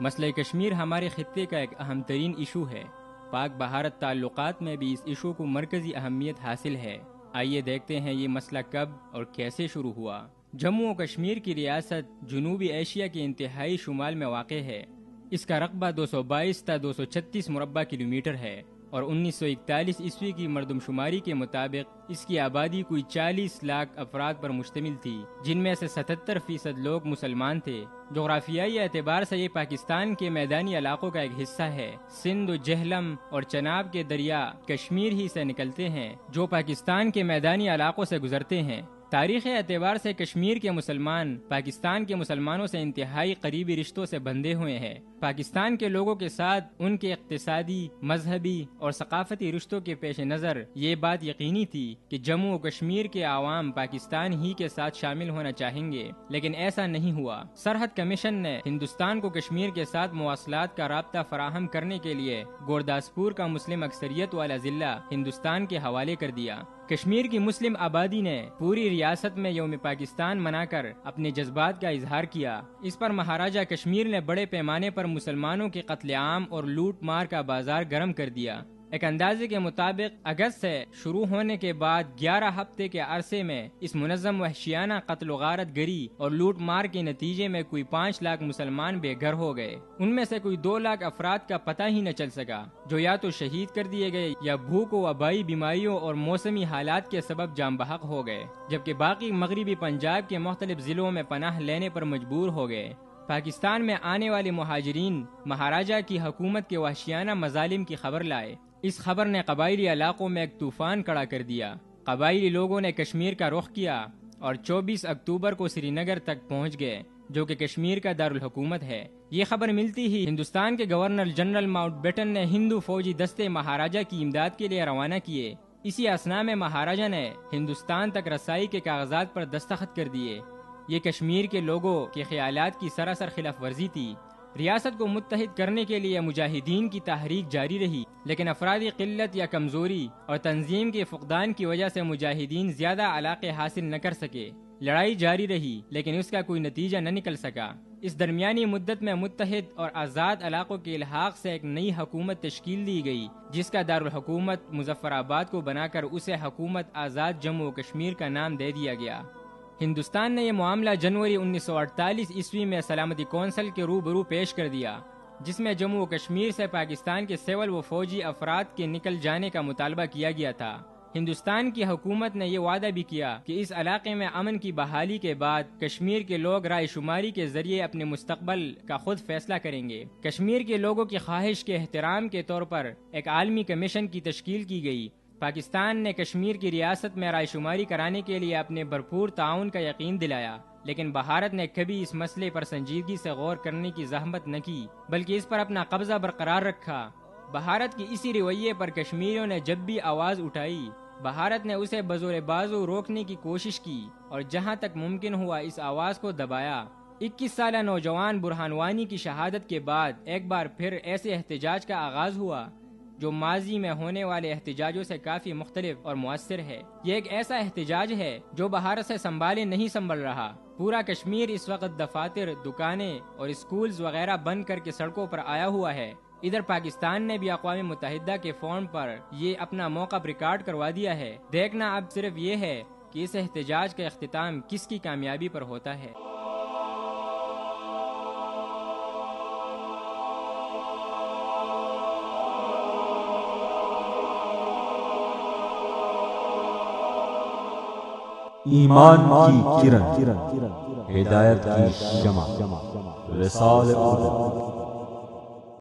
مسئلہ کشمیر ہمارے خطے کا ایک اہم ترین ایشو ہے۔ پاک بھارت تعلقات میں بھی اس ایشو کو مرکزی اہمیت حاصل ہے۔ آئیے دیکھتے ہیں یہ مسئلہ کب اور کیسے شروع ہوا۔ جموں و کشمیر کی ریاست جنوبی ایشیا کے انتہائی شمال میں واقع ہے۔ اس کا رقبہ 222 تا 236 مربع کلومیٹر ہے اور 1941 عیسوی کی مردم شماری کے مطابق اس کی آبادی کوئی 40 لاکھ افراد پر مشتمل تھی، جن میں سے 77% لوگ مسلمان تھے۔ جغرافیائی اعتبار سے یہ پاکستان کے میدانی علاقوں کا ایک حصہ ہے۔ سندھ، جہلم اور چناب کے دریا کشمیر ہی سے نکلتے ہیں، جو پاکستان کے میدانی علاقوں سے گزرتے ہیں۔ تاریخی اعتبار سے کشمیر کے مسلمان پاکستان کے مسلمانوں سے انتہائی قریبی رشتوں سے بندھے ہوئے ہیں۔ پاکستان کے لوگوں کے ساتھ ان کے اقتصادی، مذہبی اور ثقافتی رشتوں کے پیش نظر یہ بات یقینی تھی کہ جموں و کشمیر کے عوام پاکستان ہی کے ساتھ شامل ہونا چاہیں گے، لیکن ایسا نہیں ہوا۔ سرحد کمیشن نے ہندوستان کو کشمیر کے ساتھ مواصلات کا رابطہ فراہم کرنے کے لیے گورداسپور کا مسلم اکثریت والا ضلع ہندوستان کے حوالے کر دیا۔ کشمیر کی مسلم آبادی نے پوری ریاست میں یوم پاکستان منا کر اپنے جذبات کا اظہار کیا۔ اس پر مہاراجہ کشمیر نے بڑے پیمانے پر مسلمانوں کے قتل عام اور لوٹ مار کا بازار گرم کر دیا۔ ایک اندازے کے مطابق اگست سے شروع ہونے کے بعد 11 ہفتے کے عرصے میں اس منظم وحشیانہ قتل و غارت گری اور لوٹ مار کے نتیجے میں کوئی 5 لاکھ مسلمان بے گھر ہو گئے۔ ان میں سے کوئی 2 لاکھ افراد کا پتہ ہی نہ چل سکا، جو یا تو شہید کر دیے گئے یا بھوک و وبائی بیماریوں اور موسمی حالات کے سبب جاں بحق ہو گئے، جبکہ باقی مغربی پنجاب کے مختلف ضلعوں میں پناہ لینے پر مجبور ہو گئے۔ پاکستان میں آنے والے مہاجرین مہاراجہ کی حکومت کے وحشیانہ مظالم کی خبر لائے۔ اس خبر نے قبائلی علاقوں میں ایک طوفان کھڑا کر دیا۔ قبائلی لوگوں نے کشمیر کا رخ کیا اور 24 اکتوبر کو سری نگر تک پہنچ گئے، جو کہ کشمیر کا دارالحکومت ہے۔ یہ خبر ملتی ہی ہندوستان کے گورنر جنرل ماؤنٹ بیٹن نے ہندو فوجی دستے مہاراجہ کی امداد کے لیے روانہ کیے۔ اسی اثنا میں مہاراجہ نے ہندوستان تک رسائی کے کاغذات پر دستخط کر دیے۔ یہ کشمیر کے لوگوں کے خیالات کی سراسر خلاف ورزی تھی۔ ریاست کو متحد کرنے کے لیے مجاہدین کی تحریک جاری رہی، لیکن افرادی قلت یا کمزوری اور تنظیم کے فقدان کی وجہ سے مجاہدین زیادہ علاقے حاصل نہ کر سکے۔ لڑائی جاری رہی، لیکن اس کا کوئی نتیجہ نہ نکل سکا۔ اس درمیانی مدت میں متحد اور آزاد علاقوں کے الحاق سے ایک نئی حکومت تشکیل دی گئی، جس کا دارالحکومت مظفر آباد کو بنا کر اسے حکومت آزاد جموں و کشمیر کا نام دے دیا گیا۔ ہندوستان نے یہ معاملہ جنوری 1948 عیسوی میں سلامتی کونسل کے روبرو پیش کر دیا، جس میں جموں و کشمیر سے پاکستان کے سول و فوجی افراد کے نکل جانے کا مطالبہ کیا گیا تھا۔ ہندوستان کی حکومت نے یہ وعدہ بھی کیا کہ اس علاقے میں امن کی بحالی کے بعد کشمیر کے لوگ رائے شماری کے ذریعے اپنے مستقبل کا خود فیصلہ کریں گے۔ کشمیر کے لوگوں کی خواہش کے احترام کے طور پر ایک عالمی کمیشن کی تشکیل کی گئی۔ پاکستان نے کشمیر کی ریاست میں رائے شماری کرانے کے لیے اپنے بھرپور تعاون کا یقین دلایا، لیکن بھارت نے کبھی اس مسئلے پر سنجیدگی سے غور کرنے کی زحمت نہ کی، بلکہ اس پر اپنا قبضہ برقرار رکھا۔ بھارت کی اسی رویے پر کشمیریوں نے جب بھی آواز اٹھائی، بھارت نے اسے بزور بازو روکنے کی کوشش کی اور جہاں تک ممکن ہوا اس آواز کو دبایا۔ 21 سالہ نوجوان برہان وانی کی شہادت کے بعد ایک بار پھر ایسے احتجاج کا آغاز ہوا، جو ماضی میں ہونے والے احتجاجوں سے کافی مختلف اور مؤثر ہے۔ یہ ایک ایسا احتجاج ہے جو بھارت سے سنبھالے نہیں سنبھل رہا۔ پورا کشمیر اس وقت دفاتر، دکانیں اور اسکولز وغیرہ بند کر کے سڑکوں پر آیا ہوا ہے۔ ادھر پاکستان نے بھی اقوام متحدہ کے فورم پر یہ اپنا موقف ریکارڈ کروا دیا ہے۔ دیکھنا اب صرف یہ ہے کہ اس احتجاج کا اختتام کس کی کامیابی پر ہوتا ہے۔ ایمان کی کرن، ہدایت کی شمع، رسالہ